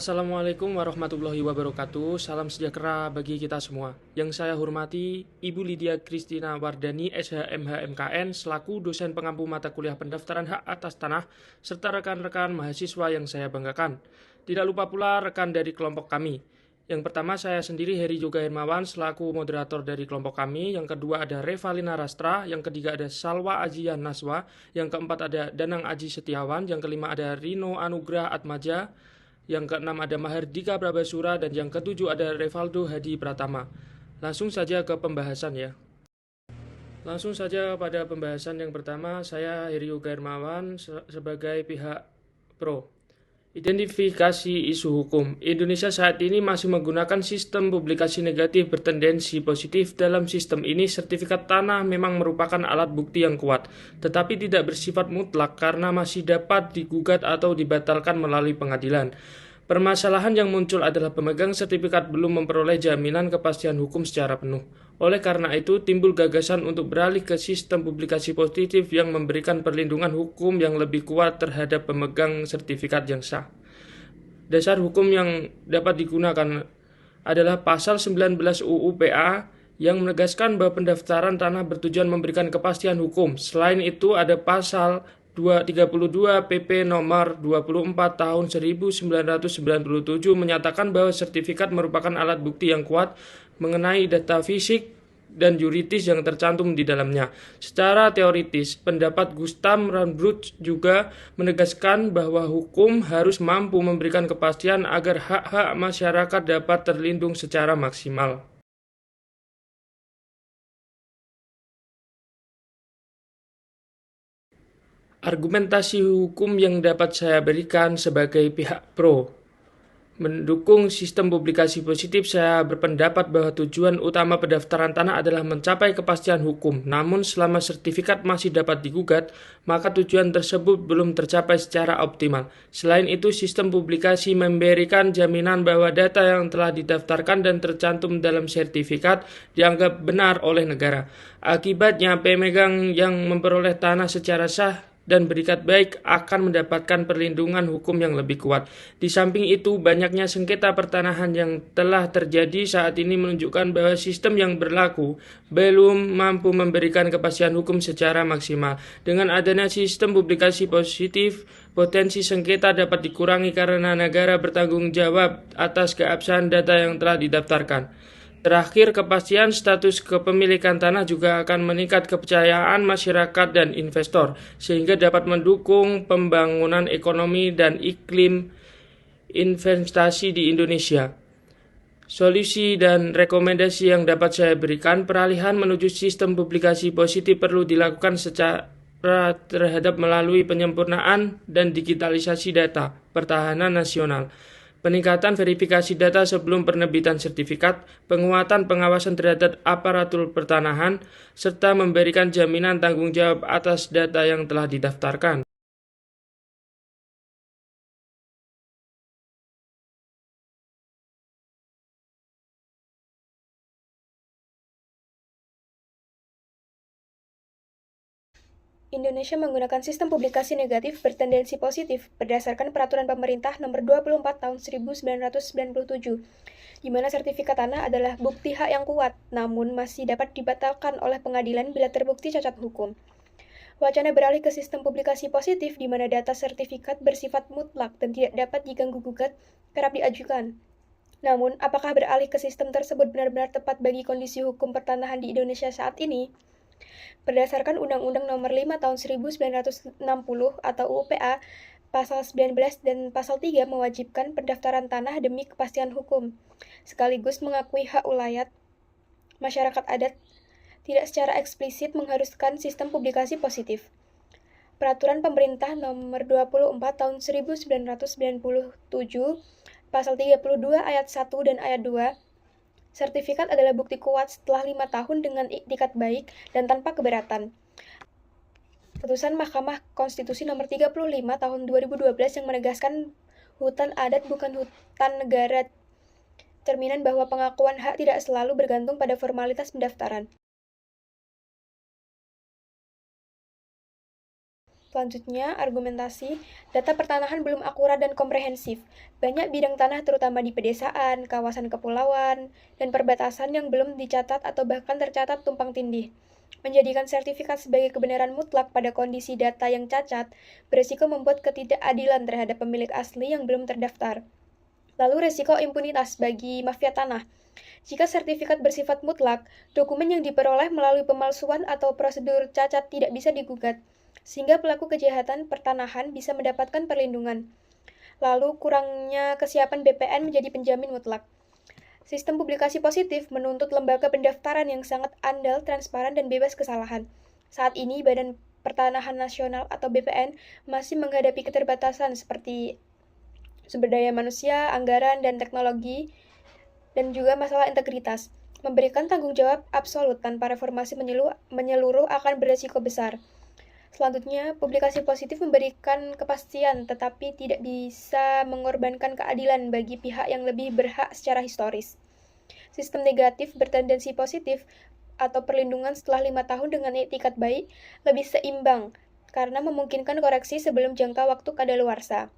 Assalamualaikum warahmatullahi wabarakatuh. Salam sejahtera bagi kita semua. Yang saya hormati Ibu Lydia Kristina Wardani, SHMH-MKN, selaku dosen pengampu mata kuliah pendaftaran hak atas tanah, serta rekan-rekan mahasiswa yang saya banggakan. Tidak lupa pula rekan dari kelompok kami. Yang pertama saya sendiri Heri Yoga Hermawan selaku moderator dari kelompok kami. Yang kedua ada Revalina Rastra. Yang ketiga ada Salwa Ajian Naswa. Yang keempat ada Danang Aji Setiawan. Yang kelima ada Rino Anugrah Atmaja. Yang keenam ada Mahardika Prabasura, dan yang ketujuh ada Revaldo Hadi Pratama. Langsung saja ke pembahasan ya. Langsung saja pada pembahasan yang pertama, saya Heri Yoga Hermawan sebagai pihak pro. Identifikasi isu hukum. Indonesia saat ini masih menggunakan sistem publikasi negatif bertendensi positif. Dalam sistem ini, sertifikat tanah memang merupakan alat bukti yang kuat, tetapi tidak bersifat mutlak karena masih dapat digugat atau dibatalkan melalui pengadilan. Permasalahan yang muncul adalah pemegang sertifikat belum memperoleh jaminan kepastian hukum secara penuh. Oleh karena itu, timbul gagasan untuk beralih ke sistem publikasi positif yang memberikan perlindungan hukum yang lebih kuat terhadap pemegang sertifikat yang sah. Dasar hukum yang dapat digunakan adalah pasal 19 UU PA yang menegaskan bahwa pendaftaran tanah bertujuan memberikan kepastian hukum. Selain itu ada pasal 32 PP nomor 24 tahun 1997 menyatakan bahwa sertifikat merupakan alat bukti yang kuat mengenai data fisik dan yuridis yang tercantum di dalamnya. Secara teoritis, pendapat Gustav Rambruch juga menegaskan bahwa hukum harus mampu memberikan kepastian agar hak-hak masyarakat dapat terlindung secara maksimal. Argumentasi hukum yang dapat saya berikan sebagai pihak pro mendukung sistem publikasi positif, saya berpendapat bahwa tujuan utama pendaftaran tanah adalah mencapai kepastian hukum. Namun selama sertifikat masih dapat digugat, maka tujuan tersebut belum tercapai secara optimal. Selain itu, sistem publikasi memberikan jaminan bahwa data yang telah didaftarkan dan tercantum dalam sertifikat dianggap benar oleh negara. Akibatnya, pemegang yang memperoleh tanah secara sah dan berikat baik akan mendapatkan perlindungan hukum yang lebih kuat. Di samping itu, banyaknya sengketa pertanahan yang telah terjadi saat ini menunjukkan bahwa sistem yang berlaku belum mampu memberikan kepastian hukum secara maksimal. Dengan adanya sistem publikasi positif, potensi sengketa dapat dikurangi karena negara bertanggung jawab atas keabsahan data yang telah didaftarkan. Terakhir, kepastian status kepemilikan tanah juga akan meningkat kepercayaan masyarakat dan investor, sehingga dapat mendukung pembangunan ekonomi dan iklim investasi di Indonesia. Solusi dan rekomendasi yang dapat saya berikan, peralihan menuju sistem publikasi positif perlu dilakukan secara terhadap melalui penyempurnaan dan digitalisasi data pertahanan nasional, peningkatan verifikasi data sebelum penerbitan sertifikat, penguatan pengawasan terhadap aparatur pertanahan, serta memberikan jaminan tanggung jawab atas data yang telah didaftarkan. Indonesia menggunakan sistem publikasi negatif bertendensi positif berdasarkan Peraturan Pemerintah Nomor 24 Tahun 1997, di mana sertifikat tanah adalah bukti hak yang kuat, namun masih dapat dibatalkan oleh pengadilan bila terbukti cacat hukum. Wacana beralih ke sistem publikasi positif di mana data sertifikat bersifat mutlak dan tidak dapat diganggu-gugat kerap diajukan. Namun, apakah beralih ke sistem tersebut benar-benar tepat bagi kondisi hukum pertanahan di Indonesia saat ini? Berdasarkan Undang-Undang Nomor 5 Tahun 1960 atau UU PA, Pasal 19 dan Pasal 3 mewajibkan pendaftaran tanah demi kepastian hukum, sekaligus mengakui hak ulayat masyarakat adat tidak secara eksplisit mengharuskan sistem publikasi positif. Peraturan Pemerintah Nomor 24 Tahun 1997, Pasal 32 Ayat 1 dan Ayat 2, sertifikat adalah bukti kuat setelah 5 tahun dengan iktikat baik dan tanpa keberatan. Putusan Mahkamah Konstitusi Nomor 35 Tahun 2012 yang menegaskan hutan adat bukan hutan negara, cerminan bahwa pengakuan hak tidak selalu bergantung pada formalitas pendaftaran. Selanjutnya, argumentasi, data pertanahan belum akurat dan komprehensif. Banyak bidang tanah terutama di pedesaan, kawasan kepulauan, dan perbatasan yang belum dicatat atau bahkan tercatat tumpang tindih. Menjadikan sertifikat sebagai kebenaran mutlak pada kondisi data yang cacat, beresiko membuat ketidakadilan terhadap pemilik asli yang belum terdaftar. Lalu resiko impunitas bagi mafia tanah. Jika sertifikat bersifat mutlak, dokumen yang diperoleh melalui pemalsuan atau prosedur cacat tidak bisa digugat, sehingga pelaku kejahatan pertanahan bisa mendapatkan perlindungan. Lalu, kurangnya kesiapan BPN menjadi penjamin mutlak. Sistem publikasi positif menuntut lembaga pendaftaran yang sangat andal, transparan, dan bebas kesalahan. Saat ini, Badan Pertanahan Nasional atau BPN masih menghadapi keterbatasan seperti sumber daya manusia, anggaran, dan teknologi, dan juga masalah integritas. Memberikan tanggung jawab absolut tanpa reformasi menyeluruh akan beresiko besar. Selanjutnya, publikasi positif memberikan kepastian tetapi tidak bisa mengorbankan keadilan bagi pihak yang lebih berhak secara historis. Sistem negatif bertendensi positif atau perlindungan setelah 5 tahun dengan etikat baik lebih seimbang karena memungkinkan koreksi sebelum jangka waktu kadaluarsa.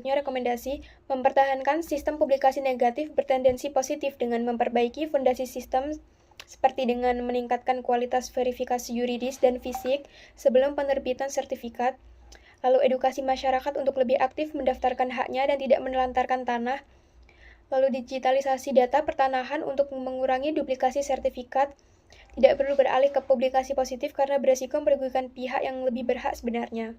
Rekomendasi, mempertahankan sistem publikasi negatif bertendensi positif dengan memperbaiki fondasi sistem seperti dengan meningkatkan kualitas verifikasi yuridis dan fisik sebelum penerbitan sertifikat, lalu edukasi masyarakat untuk lebih aktif mendaftarkan haknya dan tidak menelantarkan tanah, lalu digitalisasi data pertanahan untuk mengurangi duplikasi sertifikat, tidak perlu beralih ke publikasi positif karena beresiko merugikan pihak yang lebih berhak sebenarnya.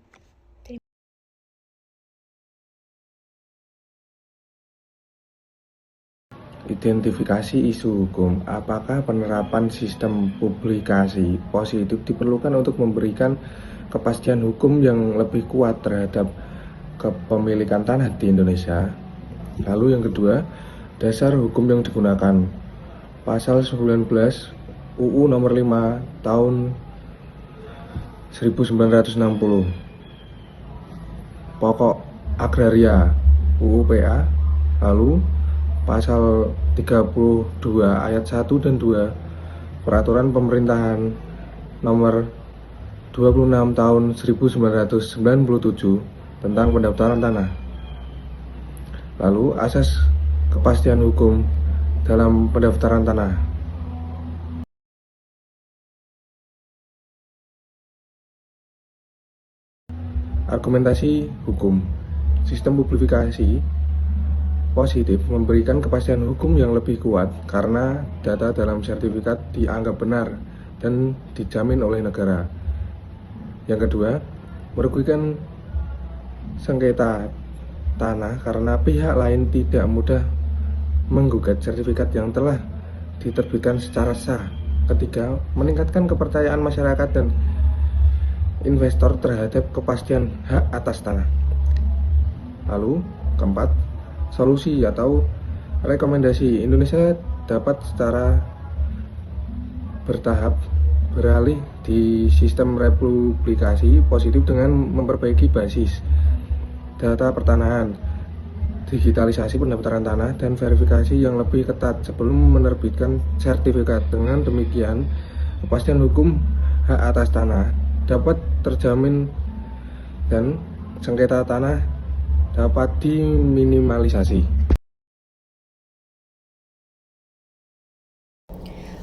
Identifikasi isu hukum. Apakah penerapan sistem publikasi positif diperlukan untuk memberikan kepastian hukum yang lebih kuat terhadap kepemilikan tanah di Indonesia? Lalu yang kedua, dasar hukum yang digunakan. Pasal 19 UU nomor 5 tahun 1960. Pokok agraria UU PA. Lalu Pasal 32 ayat 1 dan 2 Peraturan Pemerintahan Nomor 26 Tahun 1997 tentang pendaftaran tanah. Lalu asas kepastian hukum dalam pendaftaran tanah. Argumentasi hukum. Sistem publikasi positif memberikan kepastian hukum yang lebih kuat karena data dalam sertifikat dianggap benar dan dijamin oleh negara. Yang kedua, merugikan sengketa tanah karena pihak lain tidak mudah menggugat sertifikat yang telah diterbitkan secara sah. Ketiga, meningkatkan kepercayaan masyarakat dan investor terhadap kepastian hak atas tanah. Lalu, keempat, solusi atau rekomendasi. Indonesia dapat secara bertahap beralih di sistem republikasi positif dengan memperbaiki basis data pertanahan, digitalisasi pendaftaran tanah, dan verifikasi yang lebih ketat sebelum menerbitkan sertifikat. Dengan demikian, kepastian hukum hak atas tanah dapat terjamin dan sengketa tanah dapat diminimalisasi.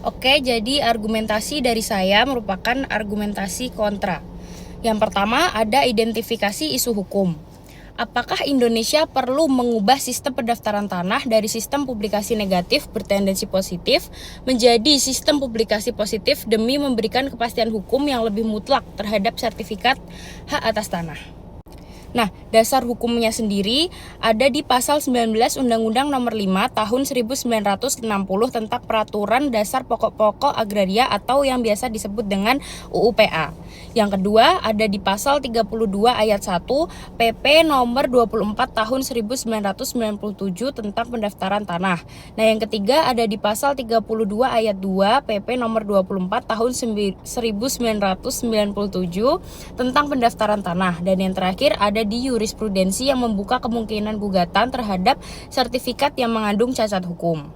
Oke, jadi argumentasi dari saya merupakan argumentasi kontra. Yang pertama ada identifikasi isu hukum. Apakah Indonesia perlu mengubah sistem pendaftaran tanah dari sistem publikasi negatif bertendensi positif menjadi sistem publikasi positif demi memberikan kepastian hukum yang lebih mutlak terhadap sertifikat hak atas tanah? Nah, dasar hukumnya sendiri ada di pasal 19 Undang-Undang Nomor 5 Tahun 1960 tentang Peraturan Dasar Pokok-pokok Agraria atau yang biasa disebut dengan UU PA. Yang kedua ada di pasal 32 ayat 1 PP Nomor 24 Tahun 1997 tentang Pendaftaran Tanah. Nah, yang ketiga ada di pasal 32 ayat 2 PP Nomor 24 Tahun 1997 tentang Pendaftaran Tanah. Dan yang terakhir ada di jurisprudensi yang membuka kemungkinan gugatan terhadap sertifikat yang mengandung cacat hukum.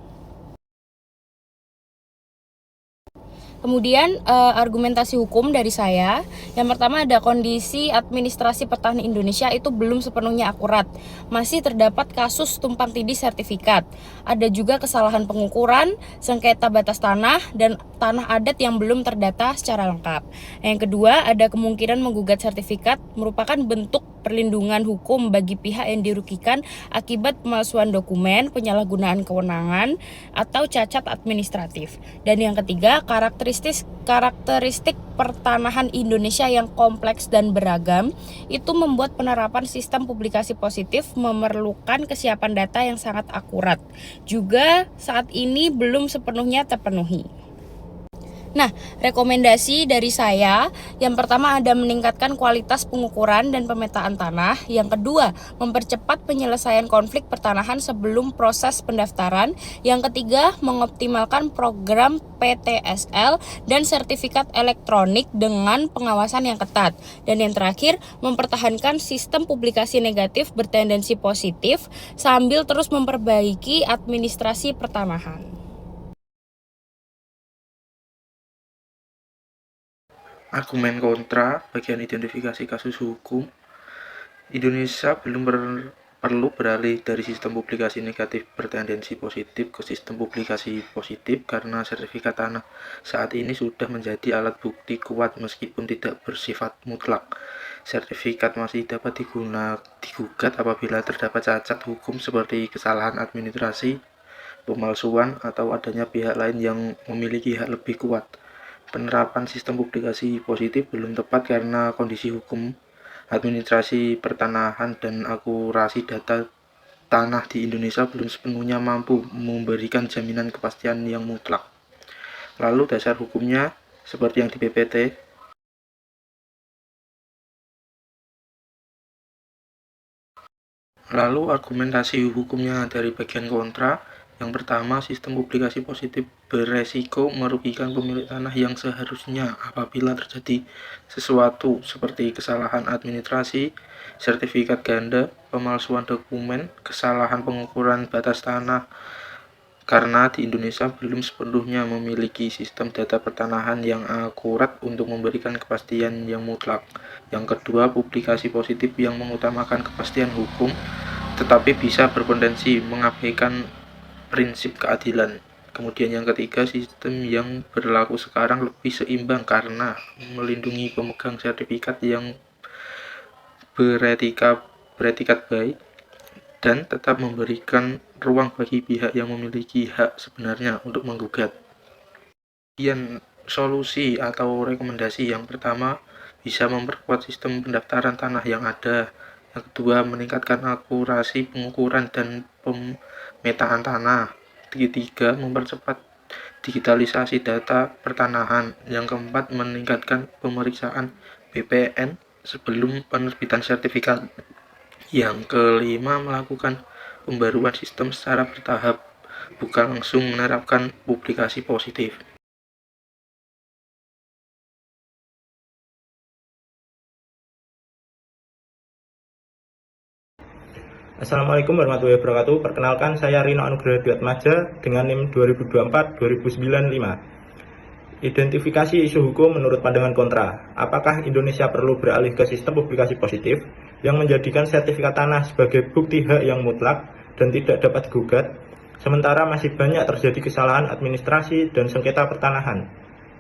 Kemudian argumentasi hukum dari saya, yang pertama ada kondisi administrasi pertahanan Indonesia itu belum sepenuhnya akurat. Masih terdapat kasus tumpang tindih sertifikat. Ada juga kesalahan pengukuran, sengketa batas tanah, dan tanah adat yang belum terdata secara lengkap. Yang kedua, ada kemungkinan menggugat sertifikat merupakan bentuk perlindungan hukum bagi pihak yang dirugikan akibat pemalsuan dokumen, penyalahgunaan kewenangan, atau cacat administratif. Dan yang ketiga, karakteristik pertanahan Indonesia yang kompleks dan beragam itu membuat penerapan sistem publikasi positif memerlukan kesiapan data yang sangat akurat. Juga saat ini belum sepenuhnya terpenuhi. Nah, rekomendasi dari saya, yang pertama ada meningkatkan kualitas pengukuran dan pemetaan tanah. Yang kedua, mempercepat penyelesaian konflik pertanahan sebelum proses pendaftaran. Yang ketiga, mengoptimalkan program PTSL dan sertifikat elektronik dengan pengawasan yang ketat. Dan yang terakhir, mempertahankan sistem publikasi negatif bertendensi positif sambil terus memperbaiki administrasi pertanahan. Argumen kontra bagian identifikasi kasus hukum, Indonesia belum perlu beralih dari sistem publikasi negatif bertendensi positif ke sistem publikasi positif karena sertifikat tanah saat ini sudah menjadi alat bukti kuat meskipun tidak bersifat mutlak. Sertifikat masih dapat digugat apabila terdapat cacat hukum seperti kesalahan administrasi, pemalsuan, atau adanya pihak lain yang memiliki hak lebih kuat. Penerapan sistem publikasi positif belum tepat karena kondisi hukum, administrasi pertanahan, dan akurasi data tanah di Indonesia belum sepenuhnya mampu memberikan jaminan kepastian yang mutlak. Lalu dasar hukumnya seperti yang di PPT. Lalu argumentasi hukumnya dari bagian kontra. Yang pertama, sistem publikasi positif beresiko merugikan pemilik tanah yang seharusnya apabila terjadi sesuatu seperti kesalahan administrasi, sertifikat ganda, pemalsuan dokumen, kesalahan pengukuran batas tanah, karena di Indonesia belum sepenuhnya memiliki sistem data pertanahan yang akurat untuk memberikan kepastian yang mutlak. Yang kedua, publikasi positif yang mengutamakan kepastian hukum tetapi bisa berpotensi mengabaikan prinsip keadilan. Kemudian yang ketiga, sistem yang berlaku sekarang lebih seimbang karena melindungi pemegang sertifikat yang beretikat baik dan tetap memberikan ruang bagi pihak yang memiliki hak sebenarnya untuk menggugat. Kemudian solusi atau rekomendasi yang pertama, bisa memperkuat sistem pendaftaran tanah yang ada. Yang kedua, meningkatkan akurasi pengukuran dan pemetaan tanah. Ketiga, mempercepat digitalisasi data pertanahan. Yang keempat, meningkatkan pemeriksaan BPN sebelum penerbitan sertifikat. Yang kelima, melakukan pembaruan sistem secara bertahap, bukan langsung menerapkan publikasi positif. Assalamualaikum warahmatullahi wabarakatuh. Perkenalkan, saya Rino Anugrah Dwiatmaja dengan NIM 2024-2095. Identifikasi isu hukum menurut pandangan kontra. Apakah Indonesia perlu beralih ke sistem publikasi positif yang menjadikan sertifikat tanah sebagai bukti hak yang mutlak dan tidak dapat digugat, sementara masih banyak terjadi kesalahan administrasi dan sengketa pertanahan?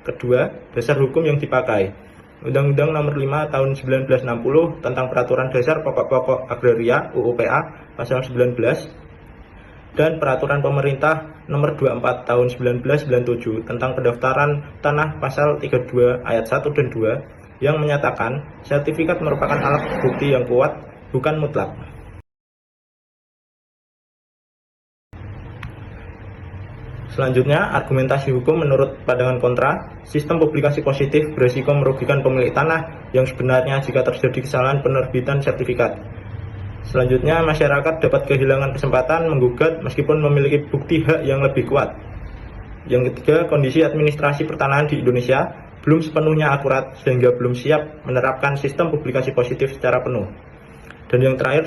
Kedua, dasar hukum yang dipakai. Undang-Undang Nomor 5 Tahun 1960 tentang Peraturan Dasar Pokok-pokok Agraria (UUPA) Pasal 19 dan Peraturan Pemerintah Nomor 24 Tahun 1997 tentang Pendaftaran Tanah Pasal 32 Ayat 1 dan 2 yang menyatakan sertifikat merupakan alat bukti yang kuat, bukan mutlak. Selanjutnya, argumentasi hukum menurut pandangan kontra, sistem publikasi positif beresiko merugikan pemilik tanah yang sebenarnya jika terjadi kesalahan penerbitan sertifikat. Selanjutnya, masyarakat dapat kehilangan kesempatan menggugat meskipun memiliki bukti hak yang lebih kuat. Yang ketiga, kondisi administrasi pertanahan di Indonesia belum sepenuhnya akurat sehingga belum siap menerapkan sistem publikasi positif secara penuh. Dan yang terakhir,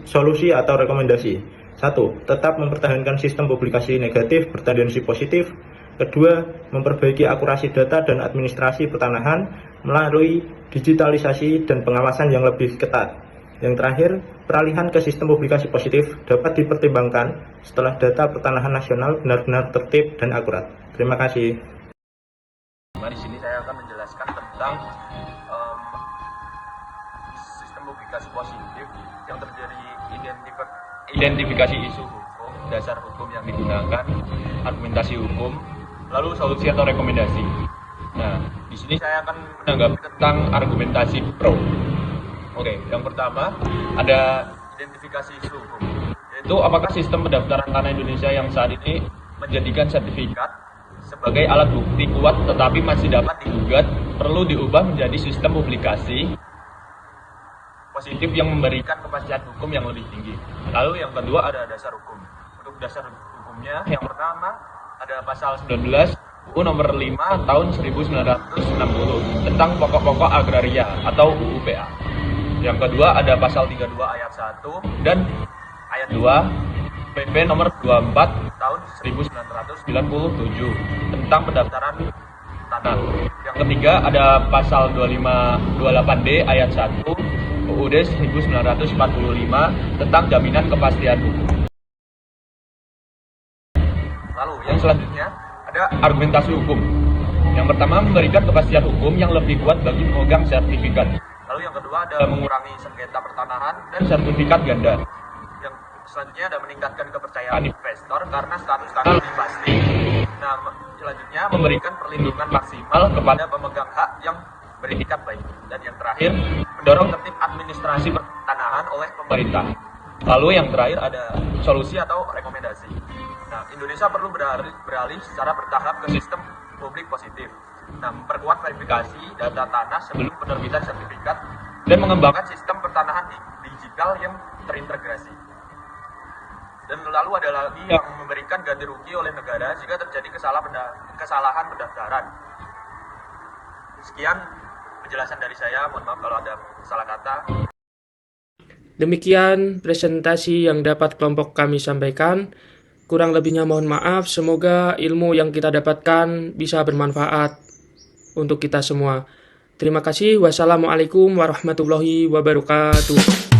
solusi atau rekomendasi. 1. Tetap mempertahankan sistem publikasi negatif bertendensi positif. Kedua, memperbaiki akurasi data dan administrasi pertanahan melalui digitalisasi dan pengawasan yang lebih ketat. Yang terakhir, peralihan ke sistem publikasi positif dapat dipertimbangkan setelah data pertanahan nasional benar-benar tertib dan akurat. Terima kasih. Di sini saya akan menjelaskan tentang sistem publikasi positif yang terjadi identifikasi isu hukum, dasar hukum yang digunakan, argumentasi hukum, lalu solusi atau rekomendasi. Nah, di sini saya akan menanggapi tentang argumentasi pro. Oke, yang pertama ada identifikasi isu hukum, yaitu apakah sistem pendaftaran tanah Indonesia yang saat ini menjadikan sertifikat sebagai alat bukti kuat tetapi masih dapat digugat, perlu diubah menjadi sistem publikasi positif yang memberikan kepastian hukum yang lebih tinggi. Lalu yang kedua ada dasar hukum. Untuk dasar hukumnya, yang pertama ada pasal 19 UU nomor 5 tahun 1960 tentang pokok-pokok agraria atau UU-PA. Yang kedua ada pasal 32 ayat 1 dan ayat 2 PP nomor 24 tahun 1997 tentang pendaftaran tanah. Yang ketiga ada pasal 28D ayat 1 UUD 1945 tentang jaminan kepastian hukum. Lalu yang selanjutnya ada argumentasi hukum. Yang pertama memberikan kepastian hukum yang lebih kuat bagi pemegang sertifikat. Lalu yang kedua ada mengurangi sengketa pertanahan dan sertifikat ganda. Yang selanjutnya ada meningkatkan kepercayaan investor karena status tanah lebih pasti. Nah, selanjutnya memberikan perlindungan maksimal kepada pemegang hak yang beretikat baik. Dan yang terakhir, mendorong tertib administrasi pertanahan oleh pemerintah. Lalu yang terakhir ada solusi atau rekomendasi. Nah, Indonesia perlu beralih secara bertahap ke sistem publik positif. Nah, memperkuat verifikasi data tanah sebelum penerbitan sertifikat dan mengembangkan sistem pertanahan digital yang terintegrasi. Dan lalu ada lagi yang memberikan ganti rugi oleh negara jika terjadi kesalahan pendaftaran. Sekian penjelasan dari saya, mohon maaf kalau ada salah kata. Demikian presentasi yang dapat kelompok kami sampaikan. Kurang lebihnya mohon maaf, semoga ilmu yang kita dapatkan bisa bermanfaat untuk kita semua. Terima kasih. Wassalamualaikum warahmatullahi wabarakatuh.